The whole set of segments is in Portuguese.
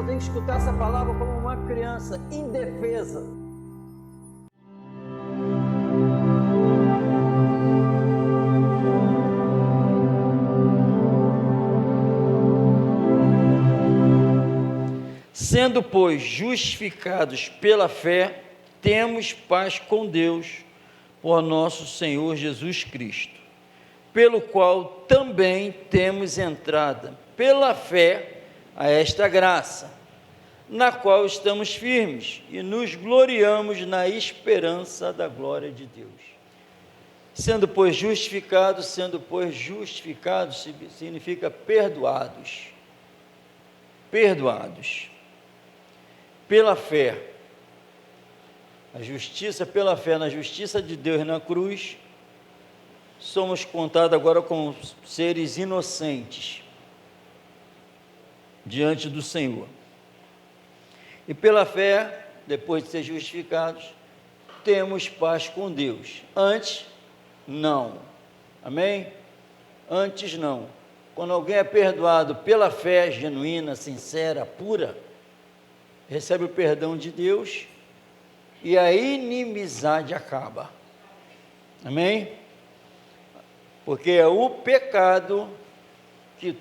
eu tenho que escutar essa palavra como uma criança indefesa. Sendo, pois, justificados pela fé, temos paz com Deus, por nosso Senhor Jesus Cristo, pelo qual também temos entrada, pela fé, a esta graça, na qual estamos firmes e nos gloriamos na esperança da glória de Deus. Sendo, pois, justificados, significa perdoados. Perdoados. Pela fé. A justiça pela fé, na justiça de Deus na cruz, somos contados agora como seres inocentes diante do Senhor. E pela fé, depois de ser justificados, temos paz com Deus. Antes, não. Amém? Antes, não. Quando alguém é perdoado pela fé genuína, sincera, pura, recebe o perdão de Deus e a inimizade acaba. Amém? Porque é o pecado que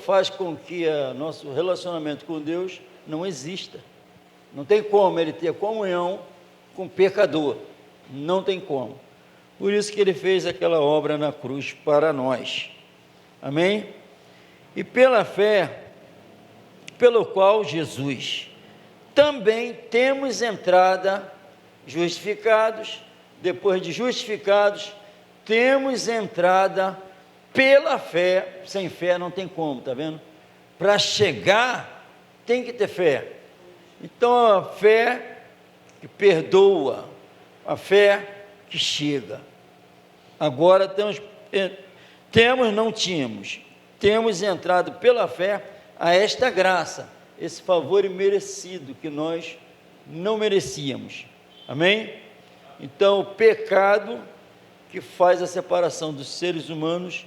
faz com que o nosso relacionamento com Deus não exista. Não tem como ele ter comunhão com o pecador. Não tem como. Por isso que ele fez aquela obra na cruz para nós. Amém? E pela fé, pelo qual Jesus também temos entrada, justificados, depois de justificados, temos entrada pela fé. Sem fé não tem como, está vendo? Para chegar, tem que ter fé. Então, a fé que perdoa, a fé que chega. Agora temos entrado pela fé a esta graça, esse favor imerecido que nós não merecíamos. Amém? Então, o pecado que faz a separação dos seres humanos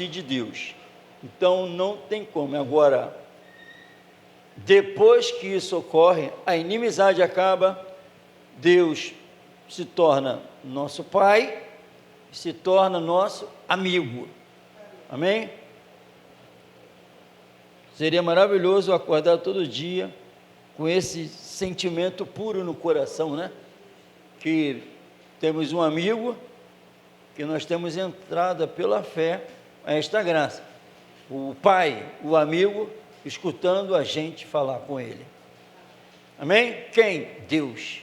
e de Deus. Então, não tem como. Agora, depois que isso ocorre, a inimizade acaba, Deus se torna nosso Pai, se torna nosso amigo. Amém? Seria maravilhoso acordar todo dia com esse sentimento puro no coração, né? Que temos um amigo, que nós temos entrada pela fé a esta graça. O Pai, o amigo, escutando a gente falar com Ele. Amém? Quem? Deus.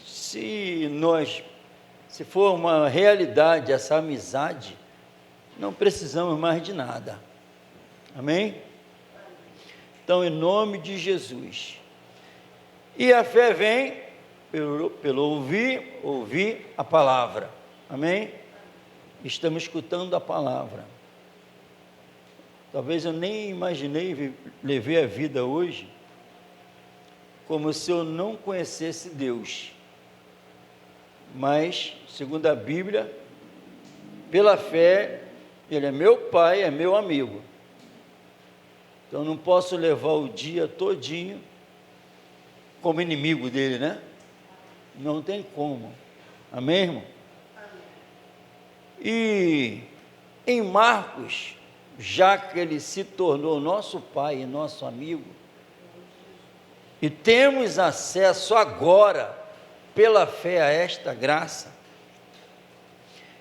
Se for uma realidade essa amizade, não precisamos mais de nada. Amém? Então, em nome de Jesus. E a fé vem pelo ouvir a palavra. Amém? Estamos escutando a palavra. Talvez eu nem imaginei, levei a vida hoje como se eu não conhecesse Deus. Mas, segundo a Bíblia, pela fé, Ele é meu Pai, é meu amigo. Então, não posso levar o dia todinho como inimigo dele, né? Não tem como. Amém, irmão? E em Marcos, já que ele se tornou nosso Pai e nosso amigo, e temos acesso agora, pela fé, a esta graça,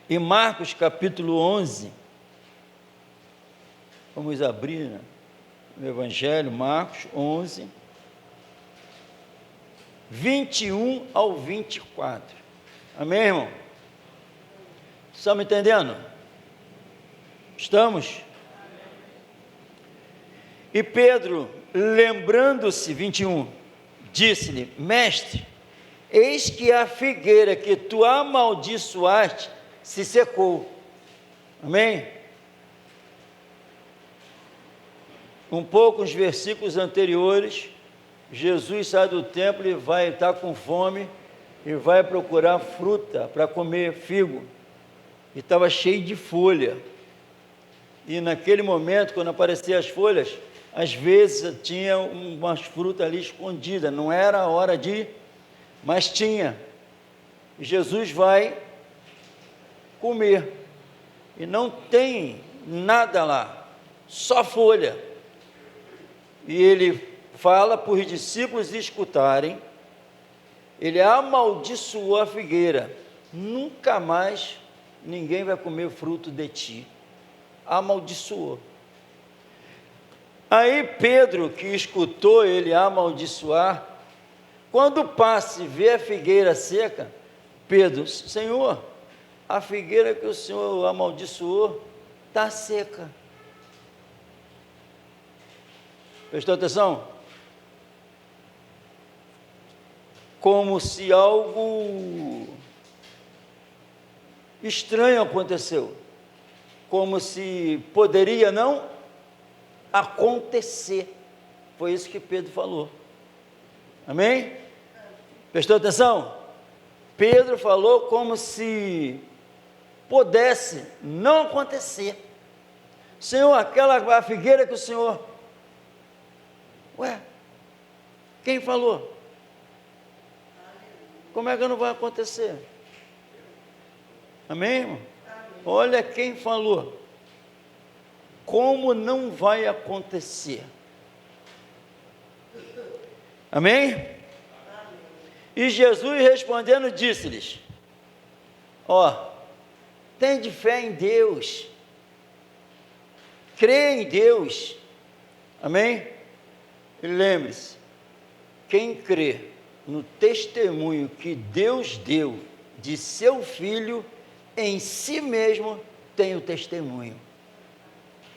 em Marcos capítulo 11, vamos abrir, né? No Evangelho, Marcos 11, 21 ao 24. Amém, irmão? Estamos entendendo? Estamos? E Pedro, lembrando-se, 21, disse-lhe: Mestre, eis que a figueira que tu amaldiçoaste se secou. Amém? Um pouco os versículos anteriores, Jesus sai do templo e vai estar com fome e vai procurar fruta para comer, figo, e estava cheio de folha. E naquele momento, quando apareciam as folhas, às vezes tinha umas frutas ali escondidas, não era a hora de ir, mas tinha. E Jesus vai comer, e não tem nada lá, só folha. E ele fala para os discípulos escutarem, ele amaldiçoou a figueira: nunca mais ninguém vai comer fruto de ti. Amaldiçoou. Aí Pedro, que escutou ele amaldiçoar, quando passa e vê a figueira seca, Pedro: Senhor, a figueira que o Senhor amaldiçoou está seca. Prestou atenção? Como se algo estranho aconteceu, como se poderia não acontecer. Foi isso que Pedro falou. Amém? Prestou atenção? Pedro falou como se pudesse não acontecer. Senhor, aquela figueira que o Senhor... Ué, quem falou? Como é que não vai acontecer? Amém, irmão? Olha quem falou. Como não vai acontecer? Amém? E Jesus respondendo disse-lhes: tende fé em Deus, crê em Deus. Amém? E lembre-se, quem crê no testemunho que Deus deu de seu Filho, em si mesmo tem o testemunho.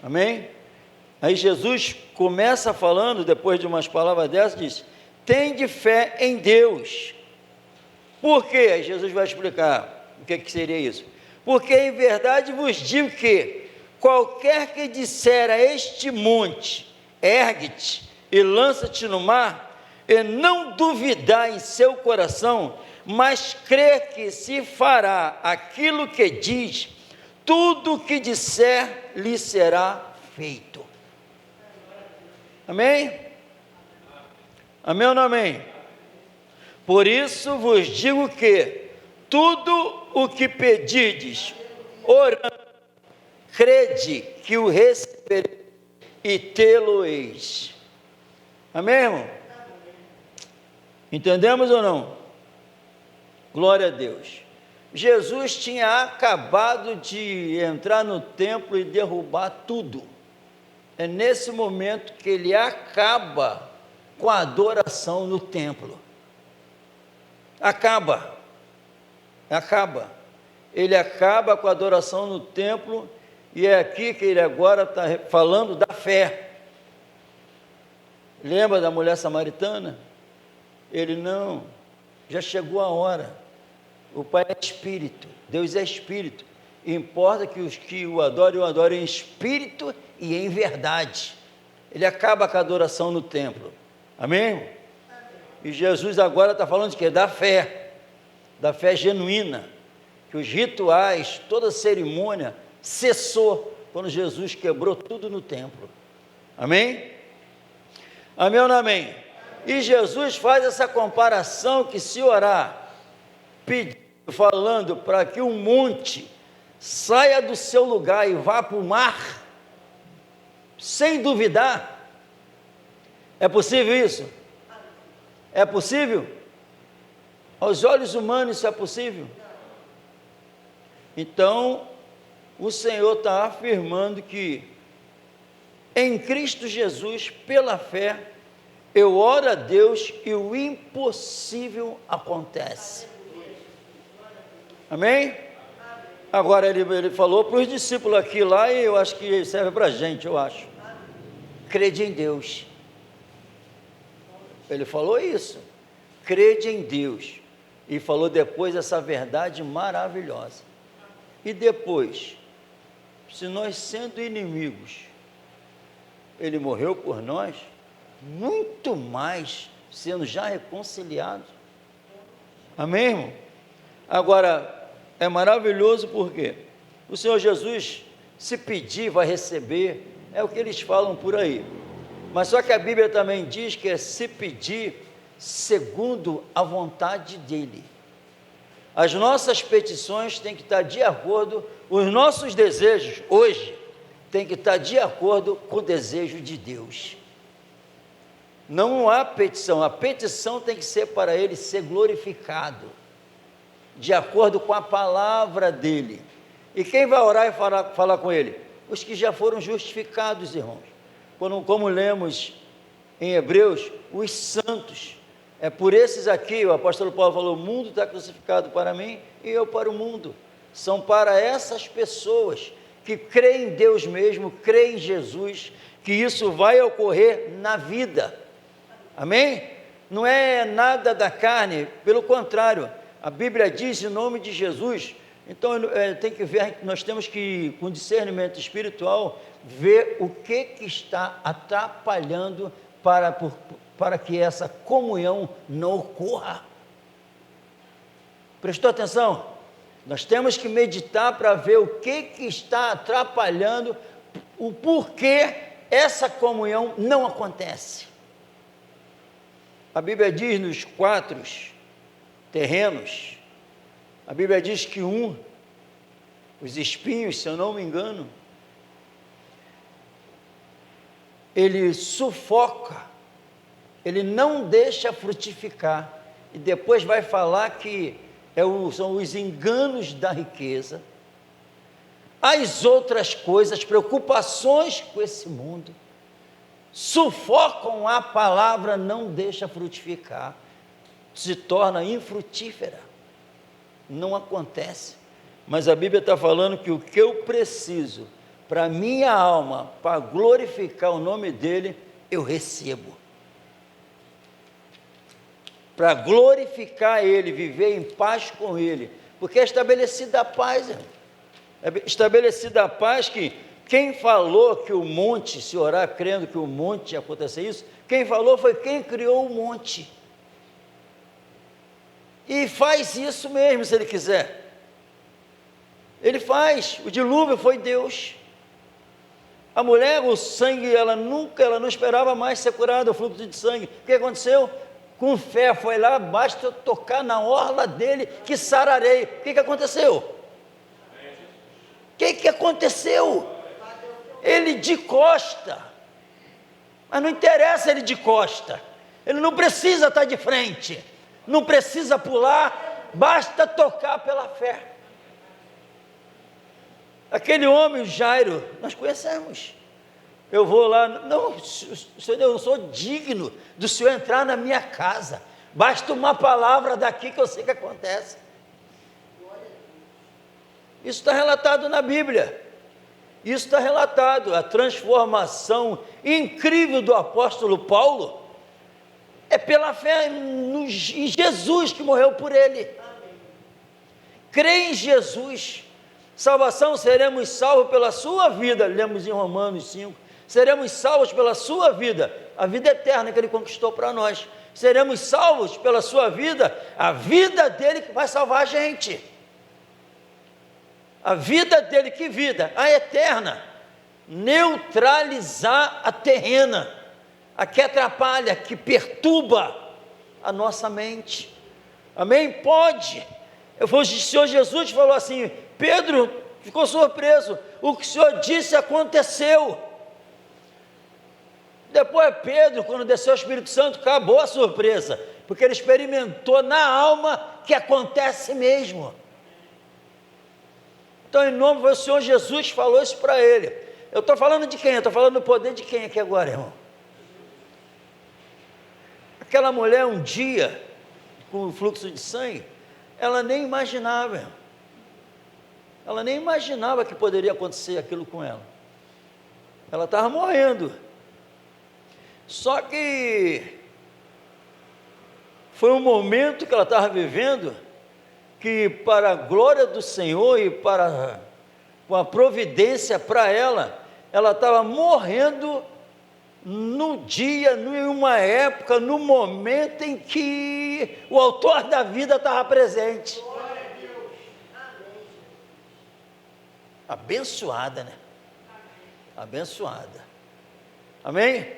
Amém? Aí Jesus começa falando, depois de umas palavras dessas, diz: tende fé em Deus. Por quê? Aí Jesus vai explicar o que seria isso. Porque em verdade vos digo que qualquer que disser a este monte: ergue-te e lança-te no mar, e não duvidar em seu coração, mas crer que se fará aquilo que diz, tudo o que disser lhe será feito. Amém? Amém ou não amém? Por isso vos digo que tudo o que pedirdes, orando, crede que o recebereis e tê-lo-eis. Amém, irmão? Entendemos ou não? Glória a Deus. Jesus tinha acabado de entrar no templo e derrubar tudo. É nesse momento que ele acaba com a adoração no templo. Acaba. Ele acaba com a adoração no templo, e é aqui que ele agora está falando da fé. Lembra da mulher samaritana? Ele: não, já chegou a hora. O Pai é Espírito, Deus é Espírito. Importa que os que o adorem em espírito e em verdade. Ele acaba com a adoração no templo. Amém? E Jesus agora está falando de quê? Da fé genuína, que os rituais, toda a cerimônia cessou quando Jesus quebrou tudo no templo. Amém? Amém ou não amém? E Jesus faz essa comparação que se orar, pedindo, falando para que um monte saia do seu lugar e vá para o mar, sem duvidar, é possível isso? É possível? Aos olhos humanos isso é possível? Então, o Senhor está afirmando que em Cristo Jesus, pela fé, eu oro a Deus e o impossível acontece. Amém? Agora ele falou para os discípulos aqui lá, e eu acho que serve para a gente, eu acho. Crede em Deus. Ele falou isso. Crede em Deus. E falou depois essa verdade maravilhosa. E depois, se nós sendo inimigos, Ele morreu por nós, muito mais sendo já reconciliados. Amém, irmão? Agora, é maravilhoso porque o Senhor Jesus Se pedir, vai receber, é o que eles falam por aí. Mas só que a Bíblia também diz que é se pedir segundo a vontade dEle. As nossas petições têm que estar de acordo, os nossos desejos hoje têm que estar de acordo com o desejo de Deus. Não há petição, a petição tem que ser para Ele ser glorificado, de acordo com a palavra dEle. E quem vai orar e falar com Ele? Os que já foram justificados, irmãos. Como lemos em Hebreus, os santos. É por esses aqui, o apóstolo Paulo falou, o mundo está crucificado para mim e eu para o mundo. São para essas pessoas que creem em Deus mesmo, creem em Jesus, que isso vai ocorrer na vida. Amém? Não é nada da carne, pelo contrário, a Bíblia diz em nome de Jesus. Então tem que ver, nós temos que, com discernimento espiritual, ver o que está atrapalhando para que essa comunhão não ocorra. Prestou atenção? Nós temos que meditar para ver o que está atrapalhando, o porquê essa comunhão não acontece. A Bíblia diz nos 4 terrenos, a Bíblia diz que os espinhos, se eu não me engano, ele sufoca, ele não deixa frutificar, e depois vai falar que são os enganos da riqueza, as outras coisas, preocupações com esse mundo, sufocam a palavra, não deixa frutificar, se torna infrutífera, não acontece. Mas a Bíblia está falando que o que eu preciso para minha alma, para glorificar o nome dEle, eu recebo. Para glorificar Ele, viver em paz com Ele, porque é estabelecida a paz, irmão. É estabelecida a paz que quem falou que o monte, se orar crendo que o monte ia acontecer isso, quem falou foi quem criou o monte. E faz isso mesmo, se Ele quiser. Ele faz, o dilúvio foi Deus. A mulher, o sangue, ela não esperava mais ser curada, o fluxo de sangue. O que aconteceu? Com fé, foi lá, basta eu tocar na orla dele, que sararei. O que aconteceu? O que aconteceu? Ele de costa, mas não interessa ele de costa, ele não precisa estar de frente, não precisa pular, basta tocar pela fé. Aquele homem, o Jairo, nós conhecemos. Eu vou lá, não, Senhor, eu não sou digno do Senhor entrar na minha casa, basta uma palavra daqui que eu sei que acontece. Isso está relatado na Bíblia, isso está relatado, a transformação incrível do apóstolo Paulo, é pela fé em Jesus que morreu por ele. Crê em Jesus, salvação, seremos salvos pela sua vida, lemos em Romanos 5, seremos salvos pela sua vida, a vida eterna que Ele conquistou para nós, seremos salvos pela sua vida, a vida dEle que vai salvar a gente, a vida dEle, que vida? A eterna, neutralizar a terrena, a que atrapalha, que perturba a nossa mente, amém? Pode, o Senhor Jesus falou assim, Pedro ficou surpreso, o que o Senhor disse aconteceu. Depois Pedro, quando desceu o Espírito Santo, acabou a surpresa, porque ele experimentou na alma que acontece mesmo. Então, em nome do Senhor Jesus, falou isso para ele. Eu estou falando de quem? Eu estou falando do poder de quem aqui agora, irmão? Aquela mulher, um dia, com o fluxo de sangue, ela nem imaginava, irmão. Ela nem imaginava que poderia acontecer aquilo com ela. Ela estava morrendo. Só que foi um momento que ela estava vivendo, que para a glória do Senhor e para a providência para ela estava morrendo no dia, numa época, no momento em que o autor da vida estava presente. Abençoada, né? abençoada. Amém?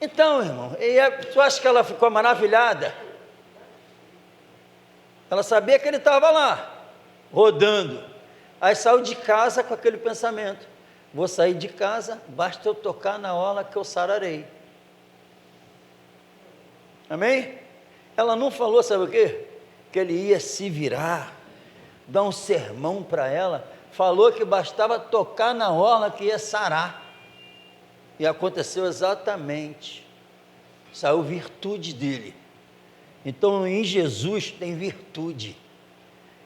Então, irmão, tu acha que ela ficou maravilhada? Ela sabia que ele estava lá, rodando. Aí saiu de casa com aquele pensamento: vou sair de casa, basta eu tocar na orla que eu sararei. Amém? Ela não falou, sabe o quê? Que ele ia se virar, dar um sermão para ela. Falou que bastava tocar na orla que ia sarar. E aconteceu exatamente. Saiu virtude dele. Então, em Jesus tem virtude.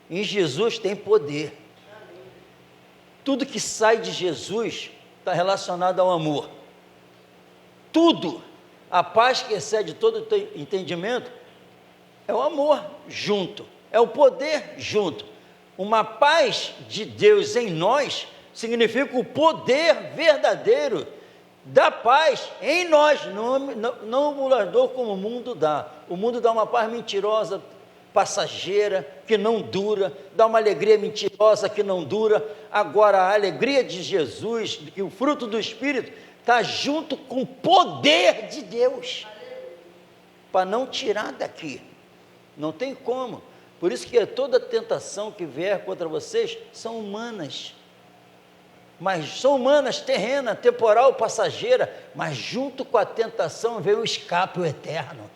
Em Jesus tem poder. Tudo que sai de Jesus está relacionado ao amor. Tudo. A paz que excede todo entendimento é o amor junto. É o poder junto. Uma paz de Deus em nós significa o poder verdadeiro da paz em nós, não o mulador como o mundo dá. O mundo dá uma paz mentirosa, passageira, que não dura, dá uma alegria mentirosa que não dura. Agora a alegria de Jesus, que o fruto do Espírito, está junto com o poder de Deus, para não tirar daqui, não tem como. Por isso que toda tentação que vier contra vocês são humanas, mas são humanas, terrena, temporal, passageira, mas junto com a tentação vem o escape, o eterno.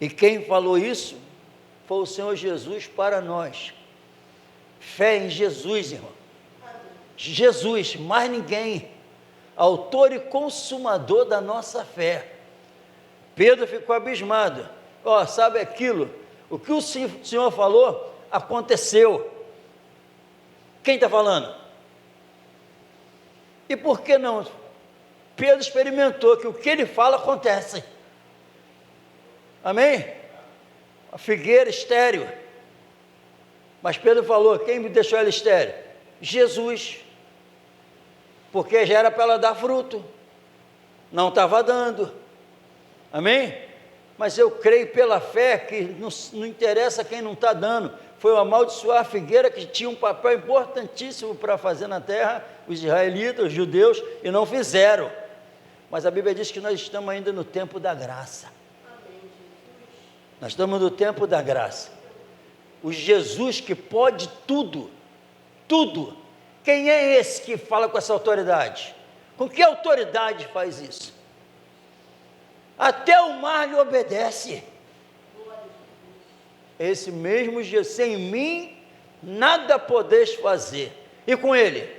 E quem falou isso foi o Senhor Jesus para nós. Fé em Jesus, irmão. Jesus, mais ninguém. Autor e consumador da nossa fé. Pedro ficou abismado. Sabe aquilo? O que o Senhor falou, aconteceu. Quem está falando? E por que não? Pedro experimentou que o que ele fala acontece. Amém? A figueira estéril. Mas Pedro falou: quem me deixou ela estéril? Jesus. Porque já era para ela dar fruto. Não estava dando. Amém? Mas eu creio pela fé que não interessa quem não está dando. Foi o amaldiçoar a figueira, que tinha um papel importantíssimo para fazer na terra, os israelitas, os judeus, e não fizeram. Mas a Bíblia diz que nós estamos ainda no tempo da graça. Nós estamos no tempo da graça. O Jesus que pode tudo, tudo. Quem é esse que fala com essa autoridade? Com que autoridade faz isso? Até o mar lhe obedece. Esse mesmo Jesus: sem mim nada podeis fazer. E com ele?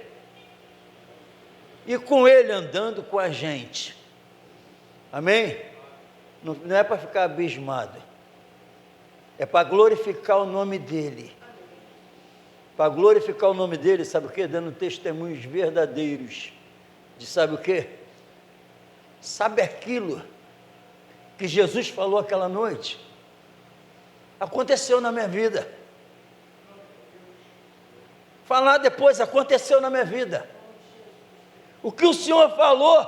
E com ele andando com a gente. Amém? Não é para ficar abismado. É para glorificar o nome dele. Para glorificar o nome dele, sabe o quê? Dando testemunhos verdadeiros. De sabe o quê? Sabe aquilo que Jesus falou aquela noite? Aconteceu na minha vida. Falar depois, aconteceu na minha vida. O que o Senhor falou,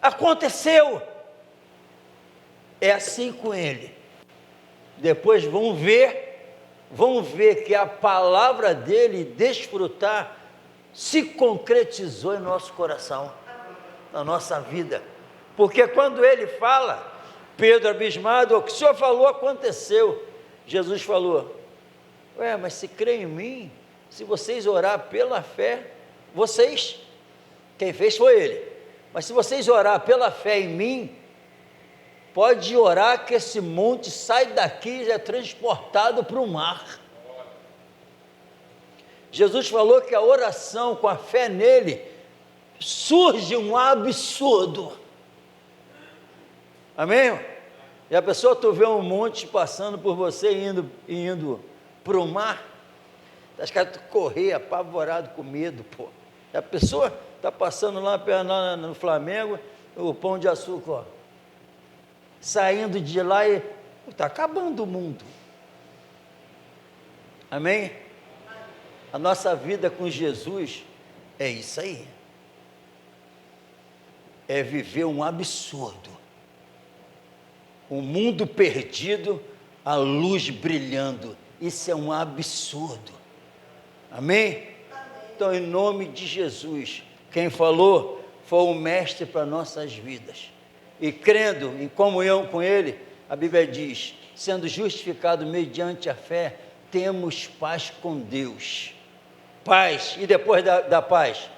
aconteceu. É assim com ele. Depois vão ver que a palavra dele, desfrutar, se concretizou em nosso coração, na nossa vida. Porque quando ele fala, Pedro abismado: o que o Senhor falou aconteceu. Jesus falou: mas se crê em mim, se vocês orar pela fé, vocês, quem fez foi ele, mas se vocês orar pela fé em mim, pode orar que esse monte sai daqui e é transportado para o mar. Jesus falou que a oração com a fé nele, surge um absurdo. Amém? E a pessoa, tu vê um monte passando por você, indo para o mar, as caras tu correr apavorado com medo, pô. E a pessoa está passando lá no Flamengo, o Pão de Açúcar, ó, saindo de lá e está acabando o mundo. Amém? A nossa vida com Jesus é isso aí. É viver um absurdo. O mundo perdido, a luz brilhando. Isso é um absurdo. Amém? Então, em nome de Jesus, quem falou foi o Mestre para nossas vidas. E crendo em comunhão com Ele, a Bíblia diz, sendo justificado mediante a fé, temos paz com Deus. Paz, e depois da paz,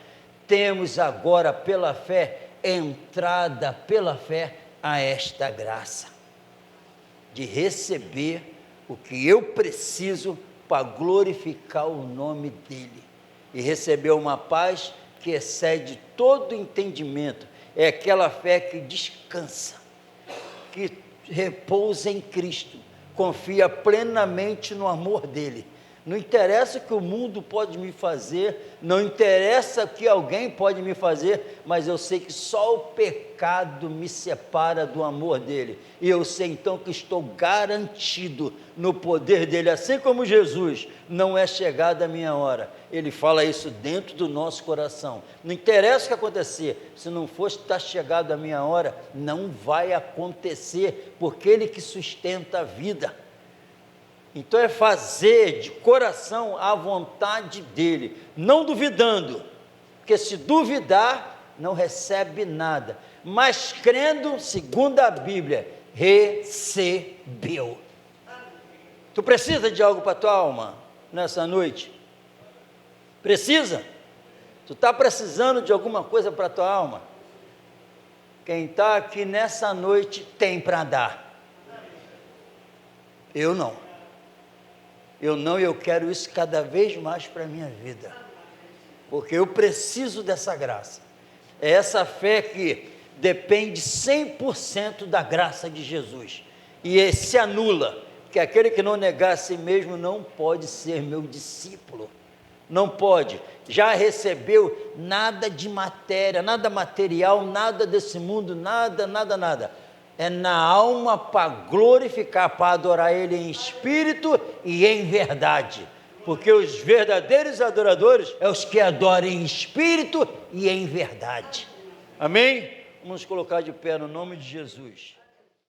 temos agora pela fé, entrada pela fé a esta graça, de receber o que eu preciso para glorificar o nome dEle, e receber uma paz que excede todo entendimento, é aquela fé que descansa, que repousa em Cristo, confia plenamente no amor dEle. Não interessa o que o mundo pode me fazer, não interessa o que alguém pode me fazer, mas eu sei que só o pecado me separa do amor dEle, e eu sei então que estou garantido no poder dEle, assim como Jesus, não é chegada a minha hora, Ele fala isso dentro do nosso coração, não interessa o que acontecer, se não for estar chegado a minha hora, não vai acontecer, porque Ele que sustenta a vida. Então é fazer de coração a vontade dEle, não duvidando, porque se duvidar, não recebe nada, mas crendo, segundo a Bíblia, recebeu. Tu precisa de algo para a tua alma nessa noite? Precisa? Tu está precisando de alguma coisa para a tua alma? Quem está aqui nessa noite tem para dar. Eu não. Eu quero isso cada vez mais para a minha vida, porque eu preciso dessa graça, é essa fé que depende 100% da graça de Jesus, e se anula, que aquele que não negar a si mesmo não pode ser meu discípulo, não pode, já recebeu nada de matéria, nada material, nada desse mundo, nada, é na alma para glorificar, para adorar Ele em espírito e em verdade, porque os verdadeiros adoradores é os que adoram em espírito e em verdade, amém? Vamos colocar de pé no nome de Jesus.